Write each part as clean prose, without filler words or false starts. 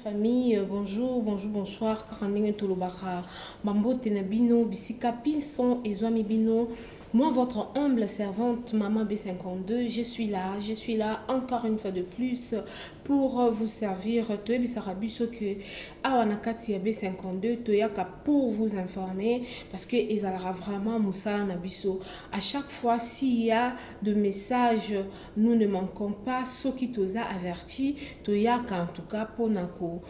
famille, bonjour, bonsoir, Karandenge Tolobara, Mambo Tenabino, Bisika Pinson et Zoami Bino. Moi, votre humble servante, Maman B52, je suis là encore une fois de plus pour vous servir. Toye Bisarabiso que Awanakati B52, Toyaka pour vous informer parce que Ezalara vraiment Moussala Nabiso. À chaque fois, s'il y a de messages, nous ne manquons pas. Soki Toza averti, Toyaka en tout cas pour Nako.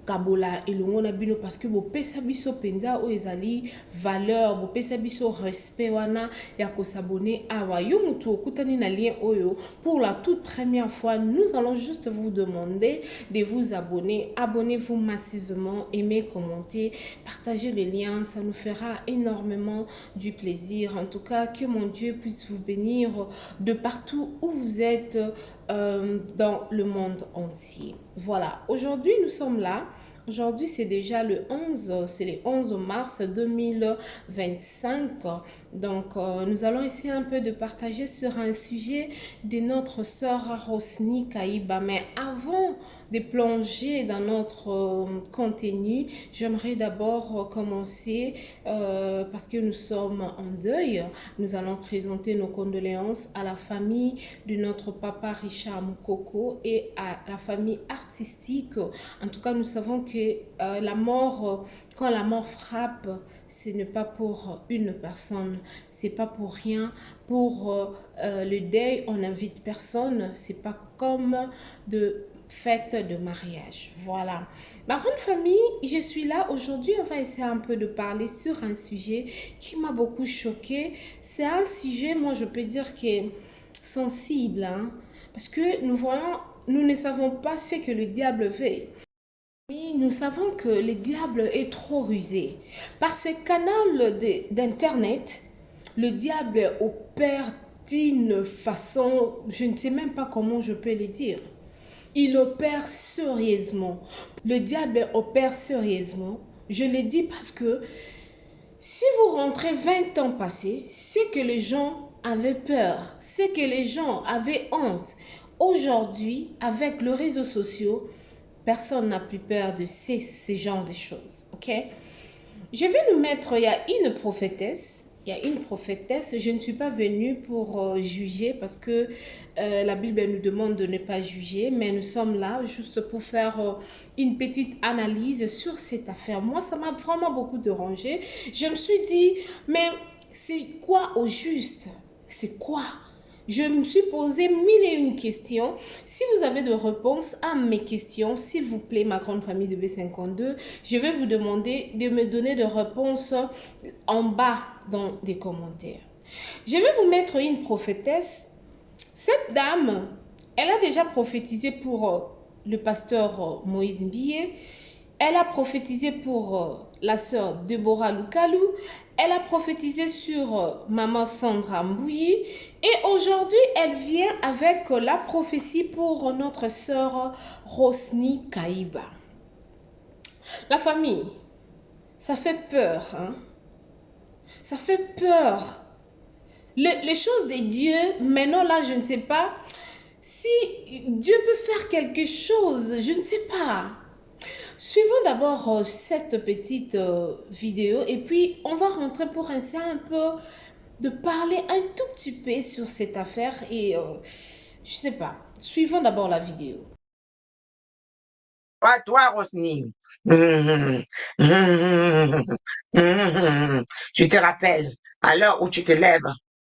Kabola elongo na bino parce que bo pesa biso penza o ezali valeur bo pesa biso respect wana ya ko s'abonner awa yo mutu okutani na lien oyo pour la toute première fois nous allons juste vous demander de vous abonner. Abonnez-vous massivement, aimez, commentez, partagez le lien, ça nous fera énormément du plaisir. En tout cas, que mon Dieu puisse vous bénir de partout où vous êtes dans le monde entier. Voilà, aujourd'hui nous sommes là. Aujourd'hui, c'est déjà le 11, c'est le 11 mars 2025. Donc, nous allons essayer un peu de partager sur un sujet de notre sœur Rosny Kaïba. Mais avant de plonger dans notre contenu, j'aimerais d'abord commencer parce que nous sommes en deuil. Nous allons présenter nos condoléances à la famille de notre papa Richard Moukoko et à la famille artistique. En tout cas, nous savons que la mort, quand la mort frappe, ce n'est pas pour une personne, c'est pas pour rien. Pour le deuil, on n'invite personne, c'est pas comme de fête de mariage. Voilà. Ma grande famille, je suis là aujourd'hui. On va essayer un peu de parler sur un sujet qui m'a beaucoup choqué. C'est un sujet, moi, je peux dire, qui est sensible, hein, parce que nous voyons, nous ne savons pas ce que le diable veut. Oui, nous savons que le diable est trop rusé. Par ce canal d'Internet, le diable opère d'une façon, je ne sais même pas comment je peux le dire. Il opère sérieusement. Le diable opère sérieusement. Je le dis parce que si vous rentrez 20 ans passés, c'est que les gens avaient peur, c'est que les gens avaient honte. Aujourd'hui, avec les réseaux sociaux, personne n'a plus peur de ces genres de choses, ok? Je vais nous mettre, il y a une prophétesse, je ne suis pas venue pour juger parce que la Bible nous demande de ne pas juger, mais nous sommes là juste pour faire une petite analyse sur cette affaire. Moi, ça m'a vraiment beaucoup dérangé. Je me suis dit, mais c'est quoi au juste? C'est quoi? Je me suis posé mille et une questions. Si vous avez de réponses à mes questions, s'il vous plaît, ma grande famille de B52, je vais vous demander de me donner des réponses en bas dans les commentaires. Je vais vous mettre une prophétesse. Cette dame, elle a déjà prophétisé pour le pasteur Moïse Mbiye. Elle a prophétisé pour la sœur Deborah Lukalou. Elle a prophétisé sur maman Sandra Mbouyi. Et aujourd'hui, elle vient avec la prophétie pour notre sœur Rosny Kaïba. La famille, ça fait peur, hein? Ça fait peur. Les choses de Dieu, maintenant là, je ne sais pas si Dieu peut faire quelque chose, je ne sais pas. Suivons d'abord cette petite vidéo et puis on va rentrer pour essayer un peu de parler un tout petit peu sur cette affaire et je sais pas. Suivons d'abord la vidéo. Toi, Rosny, tu te rappelles, à l'heure où tu te lèves,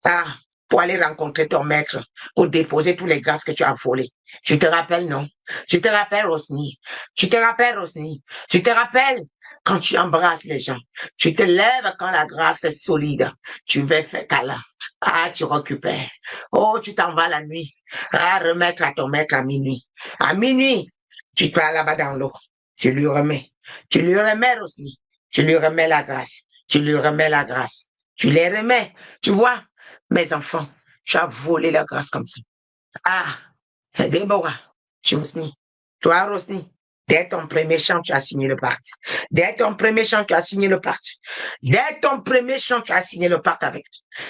ah, pour aller rencontrer ton maître, pour déposer tous les grâces que tu as volées. Tu te rappelles, non? Tu te rappelles, Rosny? Tu te rappelles, Rosny? Tu te rappelles quand tu embrasses les gens? Tu te lèves quand la grâce est solide. Tu vas faire câlin. Ah, tu récupères. Oh, tu t'en vas la nuit. Ah, remettre à ton maître à minuit. À minuit, tu te vas là-bas dans l'eau. Tu lui remets. Tu lui remets, Rosny. Tu lui remets la grâce. Tu lui remets la grâce. Tu les remets. Tu vois, mes enfants, tu as volé la grâce comme ça. Ah, Déborah, tu Rosny. Toi, Rosny, dès ton premier chant, tu as signé le pacte. Dès ton premier chant, tu as signé le pacte. Dès ton premier chant, tu as signé le pacte avec.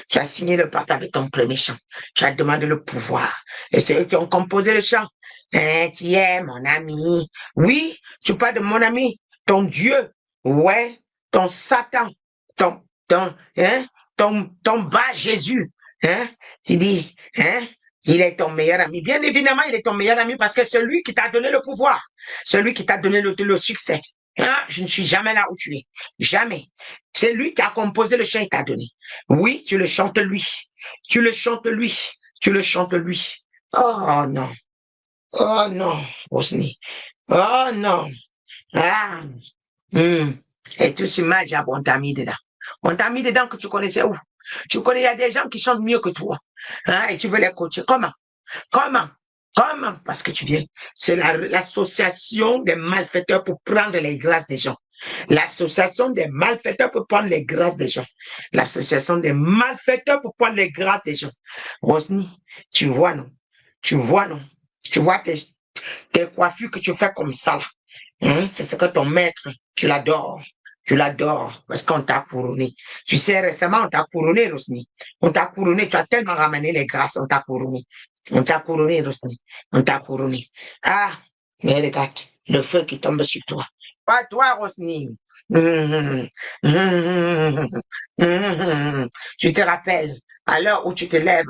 Tu as signé le pacte avec ton premier chant. Tu as demandé le pouvoir. Et c'est eux qui ont composé le chant. Hein, tu es mon ami. Oui, tu parles de mon ami, ton Dieu. Ouais, ton Satan, ton, ton bas Jésus. Hein? Tu dis, hein? Il est ton meilleur ami. Bien évidemment, il est ton meilleur ami parce que c'est lui qui t'a donné le pouvoir, celui qui t'a donné le succès. Hein? Je ne suis jamais là où tu es. Jamais. C'est lui qui a composé le chant et t'a donné. Oui, tu le chantes lui. Tu le chantes lui. Tu le chantes lui. Oh non. Oh non, Rosny. Oh non. Ah. Hmm. Et tout ce mal, on t'a mis dedans. On t'a mis dedans que tu connaissais où? Tu connais, il y a des gens qui chantent mieux que toi. Hein, et tu veux les coacher. Comment? Comment? Comment? Parce que tu viens. C'est l'association des malfaiteurs pour prendre les grâces des gens. L'association des malfaiteurs pour prendre les grâces des gens. L'association des malfaiteurs pour prendre les grâces des gens. Rosny, tu vois, non? Tu vois, non? Tu vois tes coiffures que tu fais comme ça, là. C'est ce que ton maître, tu l'adores. Tu l'adores parce qu'on t'a couronné. Tu sais, récemment, on t'a couronné, Rosny. On t'a couronné. Tu as tellement ramené les grâces, on t'a couronné. On t'a couronné, Rosny. On t'a couronné. Ah, mais regarde, le feu qui tombe sur toi. Pas toi, Rosny. Hum, hum, Tu te rappelles, à l'heure où tu te lèves,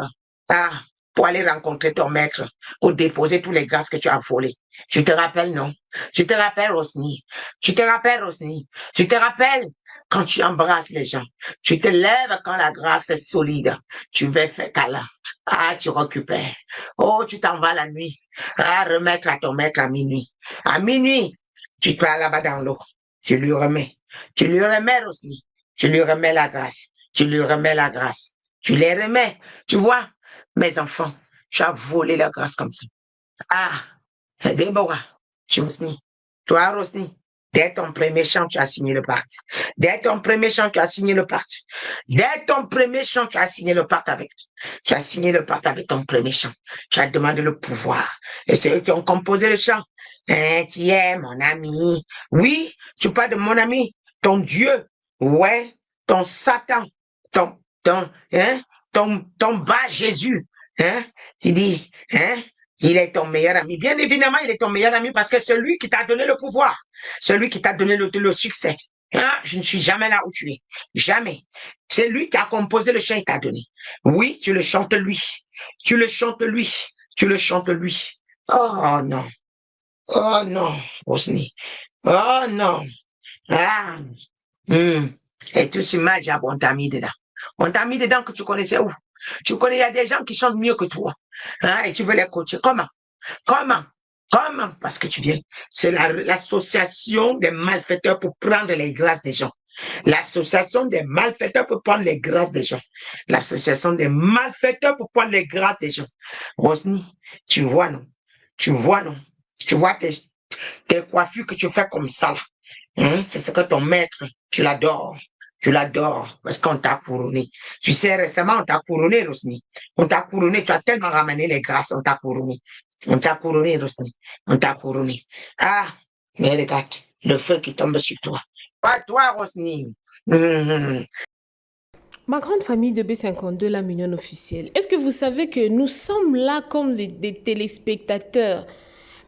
ah, pour aller rencontrer ton maître, pour déposer tous les grâces que tu as volés. Tu te rappelles, non? Tu te rappelles, Rosny? Tu te rappelles, Rosny? Tu te rappelles quand tu embrasses les gens? Tu te lèves quand la grâce est solide. Tu vas faire câlin. Ah, tu récupères. Oh, tu t'en vas la nuit. Ah, remettre à ton maître à minuit. À minuit, tu te vas là-bas dans l'eau. Tu lui remets. Tu lui remets, Rosny. Tu lui remets la grâce. Tu lui remets la grâce. Tu les remets. Tu vois, mes enfants, tu as volé la grâce comme ça. Ah, Deborah, tu Rosny. Toi, Rosny, dès ton premier chant, tu as signé le pacte. Dès ton premier chant, tu as signé le pacte. Dès ton premier chant, tu as signé le pacte avec. Tu as signé le pacte avec ton premier chant. Tu as demandé le pouvoir. Et c'est eux qui ont composé le chant. Hein, tu es mon ami. Oui, tu parles de mon ami, ton Dieu. Ouais, ton Satan, ton, ton bas Jésus. Hein? Tu dis, hein? Il est ton meilleur ami. Bien évidemment, il est ton meilleur ami parce que c'est lui qui t'a donné le pouvoir, celui qui t'a donné le succès. Hein? Je ne suis jamais là où tu es. Jamais. C'est lui qui a composé le chant et t'a donné. Oui, tu le chantes lui. Tu le chantes lui. Tu le chantes lui. Oh non. Oh non, Rosny. Oh non. Ah. Hmm. Et tout ce mal, on t'a mis dedans. On t'a mis dedans que tu connaissais où? Tu connais, il y a des gens qui chantent mieux que toi. Hein? Et tu veux les coacher. Comment? Comment? Comment? Parce que tu viens. C'est l'association des malfaiteurs pour prendre les grâces des gens. L'association des malfaiteurs pour prendre les grâces des gens. L'association des malfaiteurs pour prendre les grâces des gens. Rosny, tu vois, non? Tu vois, non? Tu vois tes coiffures que tu fais comme ça, là. C'est ce que ton maître, tu l'adores. Tu l'adores parce qu'on t'a couronné. Tu sais, récemment, on t'a couronné, Rosny. On t'a couronné. Tu as tellement ramené les grâces, on t'a couronné. On t'a couronné, Rosny. On t'a couronné. Ah, mais regarde, le feu qui tombe sur toi. Pas toi, Rosny. Ma grande famille de B52, la mignonne officielle, est-ce que vous savez que nous sommes là comme des téléspectateurs,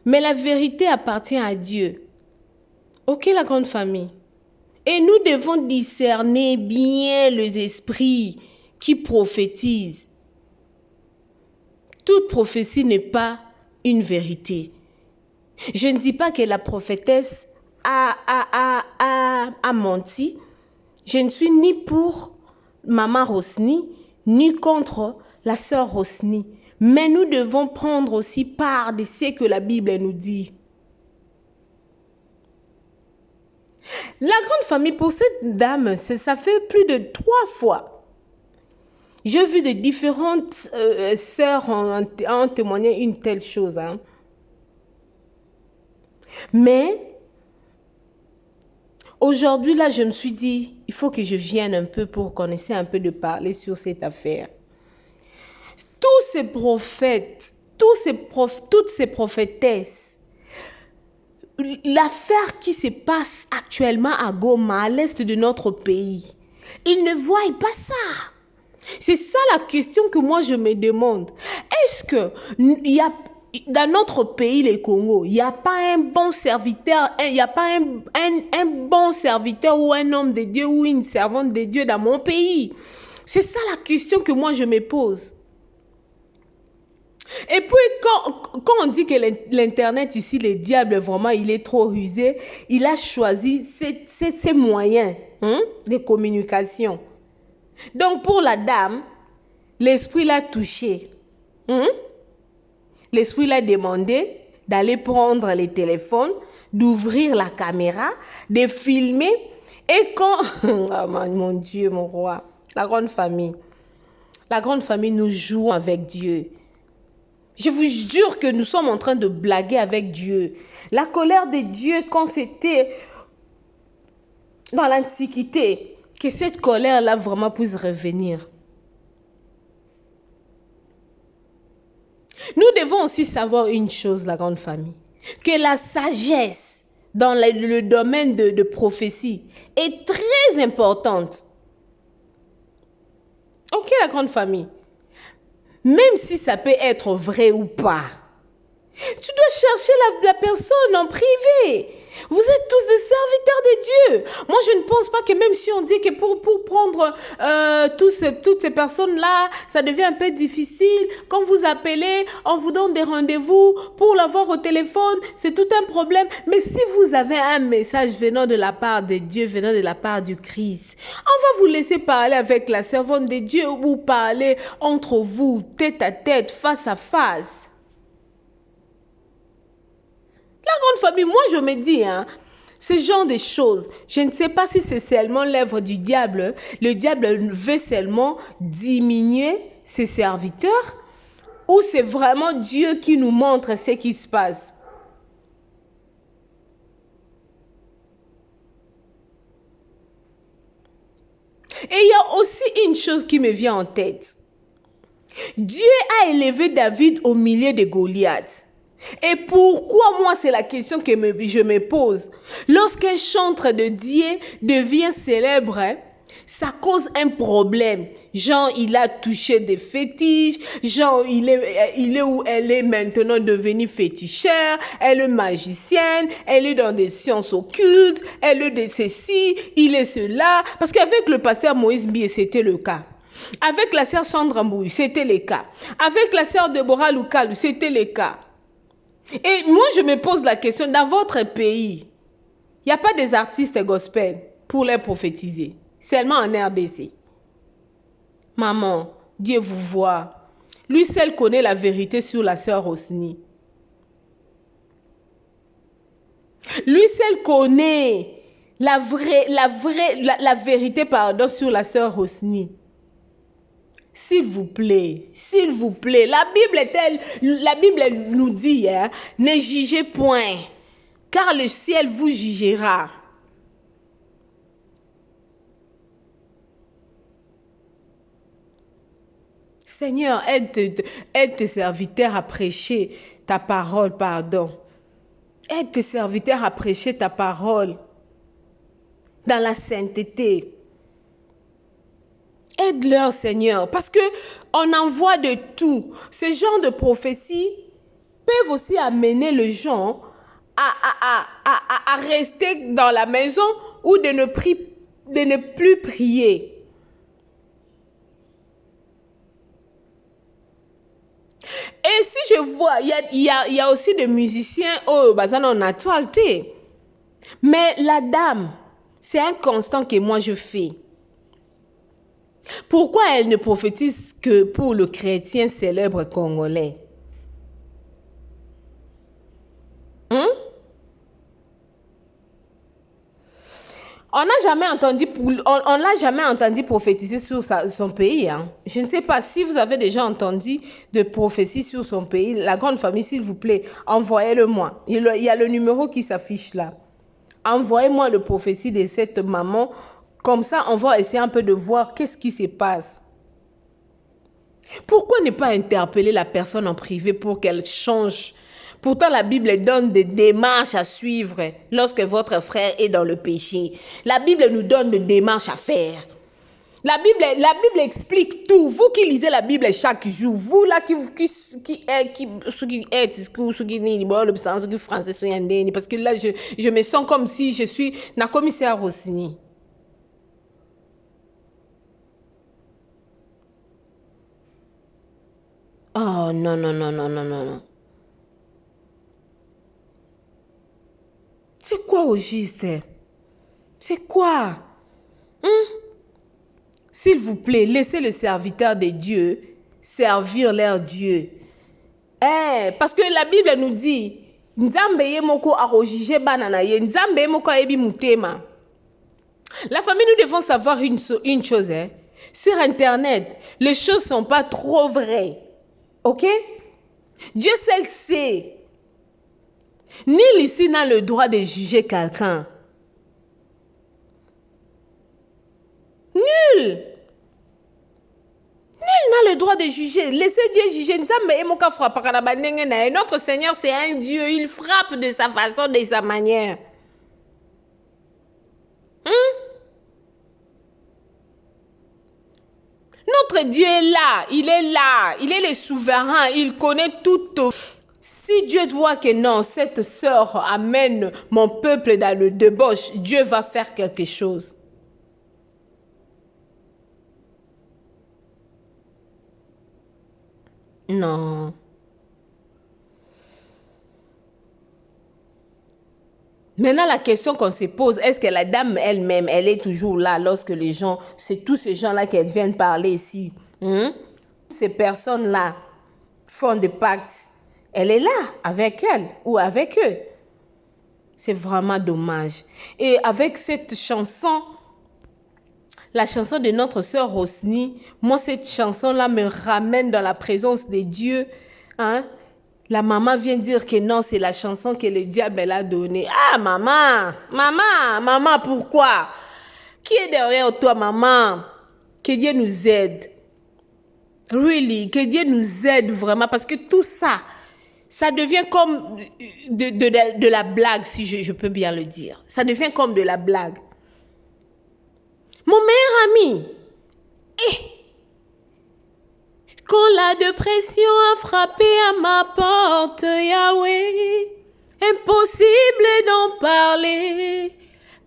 mais la vérité appartient à Dieu? Ok, la grande famille. Et nous devons discerner bien les esprits qui prophétisent. Toute prophétie n'est pas une vérité. Je ne dis pas que la prophétesse a menti. Je ne suis ni pour Maman Rosny, ni contre la sœur Rosny. Mais nous devons prendre aussi part de ce que la Bible nous dit. La grande famille, pour cette dame, ça fait plus de 3 fois. J'ai vu de différentes sœurs en témoigner une telle chose. Hein. Mais aujourd'hui, là, je me suis dit, il faut que je vienne un peu pour qu'on essaie un peu de parler sur cette affaire. Tous ces prophètes, toutes ces prophétesses, l'affaire qui se passe actuellement à Goma, à l'est de notre pays, ils ne voient pas ça. C'est ça la question que moi je me demande. Est-ce que il y a dans notre pays, le Congo, il n'y a pas un bon serviteur, il n'y a pas un bon serviteur ou un homme de Dieu ou une servante de Dieu dans mon pays. C'est ça la question que moi je me pose. Et puis, quand on dit que l'Internet ici, le diable, vraiment, il est trop rusé, il a choisi ces moyens de communication. Donc, pour la dame, l'esprit l'a touché. L'esprit l'a demandé d'aller prendre les téléphones, d'ouvrir la caméra, de filmer. Et quand... Oh mon Dieu, mon roi, la grande famille, nous jouons avec Dieu. Je vous jure que nous sommes en train de blaguer avec Dieu. La colère de Dieu, quand c'était dans l'Antiquité, que cette colère-là vraiment puisse revenir. Nous devons aussi savoir une chose, la grande famille, que la sagesse dans le domaine de prophétie est très importante. Ok, la grande famille? Même si ça peut être vrai ou pas. Tu dois chercher la personne en privé. Vous êtes tous des serviteurs de Dieu. Moi, je ne pense pas que même si on dit que pour prendre toutes ces personnes-là, ça devient un peu difficile. Quand vous appelez, on vous donne des rendez-vous pour l'avoir au téléphone. C'est tout un problème. Mais si vous avez un message venant de la part de Dieu, venant de la part du Christ, on va vous laisser parler avec la servante de Dieu ou parler entre vous, tête à tête, face à face. La grande famille, moi je me dis, ce genre de choses, je ne sais pas si c'est seulement l'œuvre du diable. Le diable veut seulement diminuer ses serviteurs ou c'est vraiment Dieu qui nous montre ce qui se passe. Et il y a aussi une chose qui me vient en tête. Dieu a élevé David au milieu de Goliath. Et pourquoi moi c'est la question que je me pose. Lorsqu'un chantre de Dieu devient célèbre, ça cause un problème. Genre il a touché des fétiches, genre il est où elle est maintenant devenue fétichère, elle est magicienne, elle est dans des sciences occultes, elle est de ceci, il est cela. Parce qu'avec le pasteur Moïse Bié, c'était le cas. Avec la sœur Chandra Mbouy, c'était le cas. Avec la sœur Deborah Lukalu, c'était le cas. Et moi, je me pose la question, dans votre pays, il n'y a pas des artistes gospel pour les prophétiser. Seulement en RDC. Maman, Dieu vous voit. Lui seul connaît la vérité sur la sœur Rosny. Lui seul connaît la vérité sur la sœur Rosny. S'il vous plaît, la Bible nous dit, ne jugez point, car le ciel vous jugera. Seigneur, aide tes serviteurs à prêcher ta parole, Aide tes serviteurs à prêcher ta parole dans la sainteté. Aide-leur, Seigneur, parce que on en voit de tout. Ce genre de prophéties peuvent aussi amener les gens à rester dans la maison ou de ne plus prier. Et si je vois, il y a aussi des musiciens, on a toileté. Mais la dame, c'est un constant que moi je fais. Pourquoi elle ne prophétise que pour le chrétien célèbre congolais? On n'a jamais entendu prophétiser sur son pays. Je ne sais pas si vous avez déjà entendu de prophétie sur son pays. La grande famille, s'il vous plaît, envoyez-le-moi. Il y a le numéro qui s'affiche là. Envoyez-moi le prophétie de cette maman. Comme ça, on va essayer un peu de voir qu'est-ce qui se passe. Pourquoi ne pas interpeller la personne en privé pour qu'elle change? Pourtant, la Bible donne des démarches à suivre lorsque votre frère est dans le péché. La Bible nous donne des démarches à faire. La Bible explique tout. Vous qui lisez la Bible chaque jour, vous là qui français, parce que là, je me sens comme si je suis na commissaire Rossini. Oh non, non, non, non, non, non, non. C'est quoi au juste? C'est quoi? S'il vous plaît, laissez le serviteur de Dieu servir leur Dieu. Parce que la Bible nous dit, la famille, nous devons savoir une chose. Sur Internet, les choses ne sont pas trop vraies. Ok? Dieu seul sait. Nul ici n'a le droit de juger quelqu'un. Nul. Nul n'a le droit de juger. Laissez Dieu juger. Notre Seigneur, c'est un Dieu. Il frappe de sa façon, de sa manière. Notre Dieu est là. Il est là. Il est le souverain. Il connaît tout. Si Dieu voit que non, cette sœur amène mon peuple dans le débauche, Dieu va faire quelque chose. Non. Maintenant, la question qu'on se pose, est-ce que la dame elle-même, elle est toujours là lorsque les gens, c'est tous ces gens-là qui viennent parler ici. Ces personnes-là font des pactes. Elle est là avec elle ou avec eux. C'est vraiment dommage. Et avec cette chanson, la chanson de notre sœur Rosny, moi, cette chanson-là me ramène dans la présence de Dieu. La maman vient dire que non, c'est la chanson que le diable a donnée. Ah, maman, pourquoi? Qui est derrière toi, maman? Que Dieu nous aide. Really, que Dieu nous aide vraiment, parce que tout ça, ça devient comme de la blague, si je peux bien le dire. Ça devient comme de la blague. Mon meilleur ami, quand la dépression a frappé à ma porte, Yahweh, impossible d'en parler.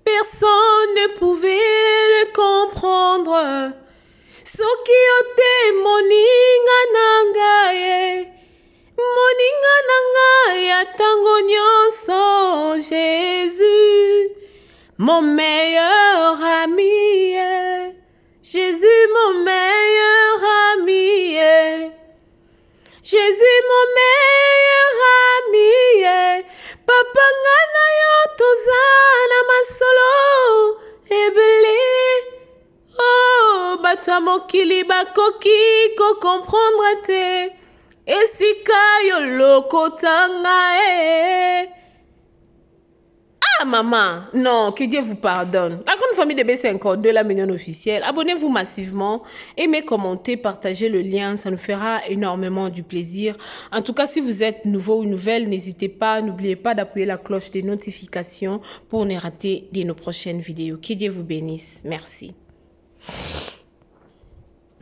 Personne ne pouvait le comprendre. Sokiote moninga nangaye, moninga nangaya tango nyonso, Jésus, mon meilleur ami. Jésus, mon meilleur ami. Jésus, mon meilleur ami. Papa ngana yo tozana masolo ebele. Oh, bato mokili bakoki ko comprendre te. Esika yo lokotanga. Ah, maman, non, que Dieu vous pardonne. La grande famille de B52, la mignonne officielle, abonnez-vous massivement, aimez, commentez, partagez le lien, ça nous fera énormément du plaisir. En tout cas, si vous êtes nouveau ou nouvelle, n'hésitez pas, n'oubliez pas d'appuyer la cloche des notifications pour ne rater de nos prochaines vidéos. Que Dieu vous bénisse. Merci.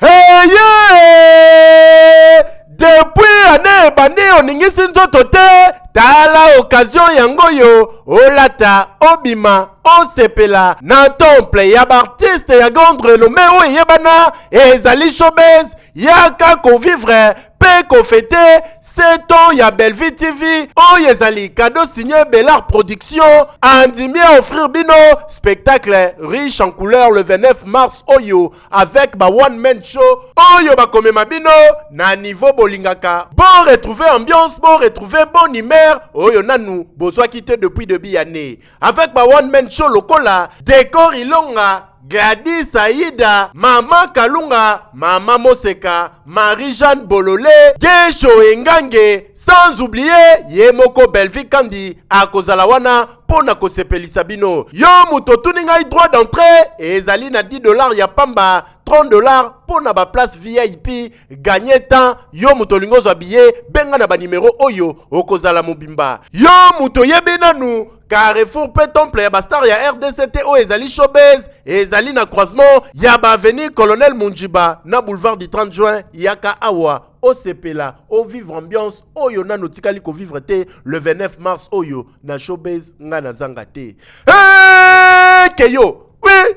Hey, yeah! Depuis année bandi oningisi nzoto te tala occasion yango yo olata obima osepela na temple ya artiste ya grande renommée oyo yebana ezali showbiz yaka convivre pe kofete 7 ans ya Belleville TV oyo ezali cadeau signé Bellard Production andimi à offrir bino spectacle riche en couleurs le 29 mars oyo avec ba one man show oyo bakomema bino na niveau bolingaka bon retrouver ambiance bon retrouver bonne humeur oyo nanu bozwa quitté depuis début année avec ba one man show lokola décor ilonga Gladys Aïda, Maman Kalunga, Maman Moseka, Marie-Jeanne Bololé, Gesho Engange, sans oublier Yemoko Belleville Kandi, Akozalawana, Pona Kosepelisa bino. Yo muto tuninga droit d'entrée, ezali na $10 ya pamba, $30 pona ba place VIP, gagner temps, yo muto lingozo habillé, benga na ba numéro oyo, okozala mobimba. Yo muto yebena nu, Carrefour Pétomple ya bastar ya RDCT o ezali showbiz ezali na croisement ya ba avenue Colonel Munjiba na boulevard du 30 juin yaka awa osepela o vivre ambiance oyo nano tikali ko vivre te le 29 mars oyo na showbiz nga na zanga te. Hey, Keyo, oui.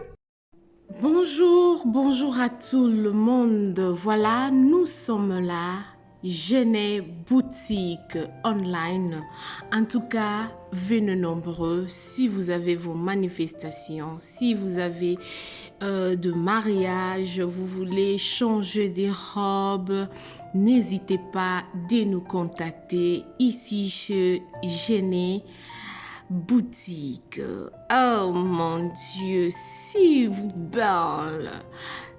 Bonjour à tout le monde. Voilà, nous sommes là. Genève boutique online. En tout cas, venez nombreux. Si vous avez vos manifestations, si vous avez de mariage, vous voulez changer des robes, n'hésitez pas de nous contacter ici chez Genève boutique. Oh mon Dieu, si vous belle.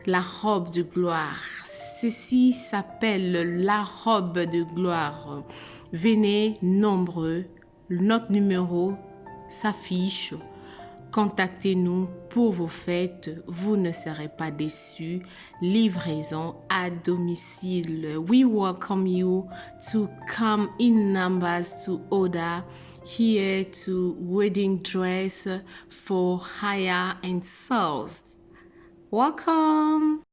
La robe de gloire. Ceci s'appelle la robe de gloire. Venez nombreux. Notre numéro s'affiche. Contactez-nous pour vos fêtes. Vous ne serez pas déçus. Livraison à domicile. We welcome you to come in numbers to order here to wedding dress for hire and sales. Welcome.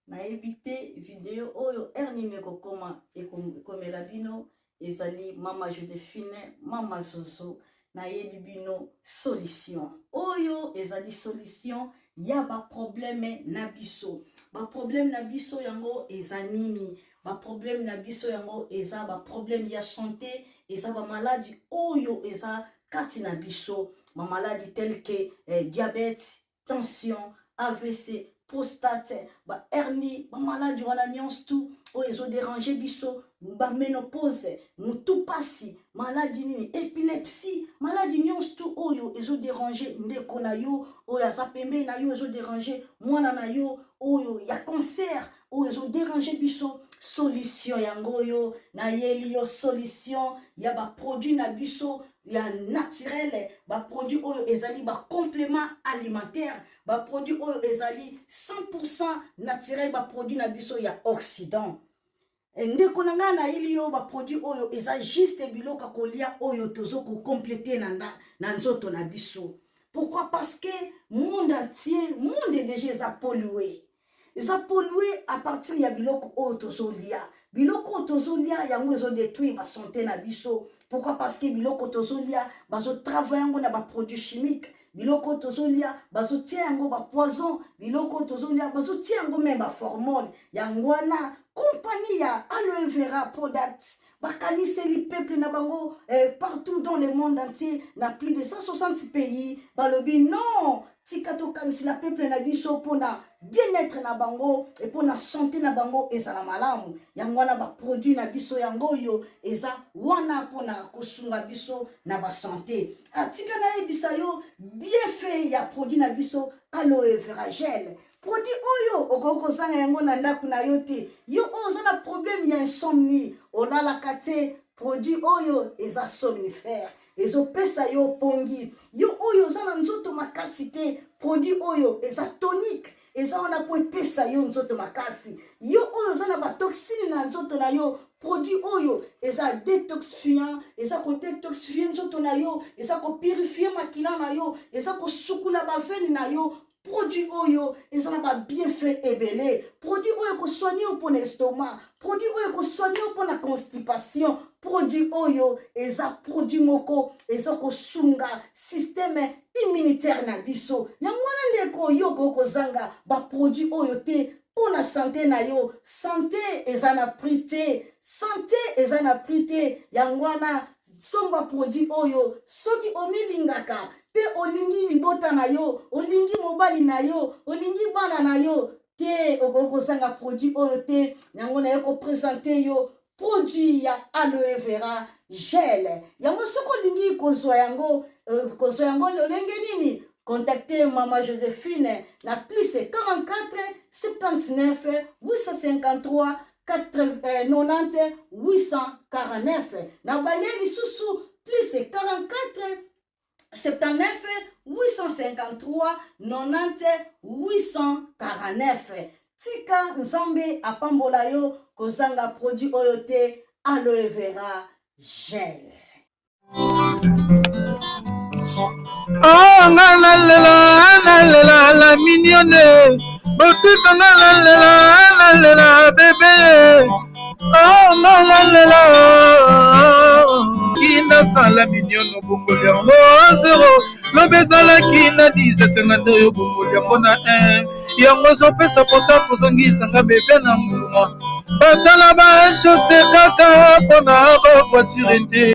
naebite video oyo ernime kokoma ekomela bino ezali mama Joséphine mama Zozo nayebi bino solution oyo ezali solution ya ba problème na biso yango eza nini ba problème na biso yango eza ba problème ya santé eza ba maladie oyo eza kati na biso ba maladie telle que diabète tension AVC, prostate, ba hernie, ba maladie wana nyonso tout oyo ezo déranger biso, ba ménopause, mutu pasi, maladie nini, épilepsie, maladie nyonso tout oyo ezo déranger ndeko na yo, oyo aza pembe na yo ezo déranger mwana na yo, oyo ya cancer, oyo ezo déranger biso, solution yango yo, na yeli yo solution, ya ba produit na biso, ya naturel, ba produit oyo ezali ba complément alimentaire, ba produit oyo ezali 100% naturel, ba produit na biso ya Occident. Ndeko na nga na ili yo ba produit oyo eza juste biloka kolia oyo tozo ko compléter na nzoto na biso. Pourquoi? Parce que monde entier, monde déjà eza pollué. Eza pollué à partir ya biloko oyo tozo lia. Biloko tozo lia yango ezo détruire ba santé na biso. Pourquoi? Parce que biloko tozolia bazo travailler yango na ba produits chimiques. Biloko tozolia bazo tia yango ba poison. Biloko tozolia bazo tia yango même ba hormone. Yango wana compagnie ya aloe vera products. Bakaniseli peuple na bango partout dans le monde entier, na plus de 160 pays. Balobi non, tikato kanisi la peuple na biso pona bien-être na bango et pona santé na bango eza na malamu. Yango wana ba produit na biso yango yo eza wana pona kosunga biso na ba santé. Atika na ebisa yo bien fait ya produit na biso aloe vera gel. Produit oyo okoko sanga yango na ndaku na yo te. Yo oza na problème ya insomnie, olala kate produit oyo eza somnifère. Ezo pesa yo pongi. Yo oyo oza na nzoto makasi te, produit oyo eza tonique. Eza wana po pesa yo nzoto makasi. Yo oyo oza na ba toxine na nzoto na yo, produit oyo eza détoxifiant, eza ko détoxifier nzoto na yo, eza ko purifier makila na yo, eza ko sukula ba veine na yo. Produit oyo ezana ba bienfait ebele, produit oyo ko soigner pour l'estomac, produit oyo ko soigner pour la constipation, produit oyo eza produit moko eza ko sunga système immunitaire na biso. Yango wana ndeko yo ko zanga ba produit oyo te pour la santé na yo. Santé ezana prité, santé ezana prité. Yango wana somba produit oyo soki omilingaka pe olingi libota na yo, olingi mobali na yo, olingi bana na yo te okoko sanga produit oyo te. Yango na yoko présenter yo produit ya aloe vera gel. Yango soko lingi kozwa yango lolenge nini? Contactez Maman Joséphine na plus 44 79 853 90 849. Na banyeli susu plus 44 79 853 90 849. Tika nzambe apambola yo kozanga produit oyo te aloe vera gel. Oh, la mignonne. Botika la bébé. Oh, Kina sala mignonne bokoli yango 0. Lobezala kina 10 sengando yo bokoli yango na 1. Yango zopesa posa kozongisanga bebe na mbuma. Basala ba chaussée kaka pona ba voiture te.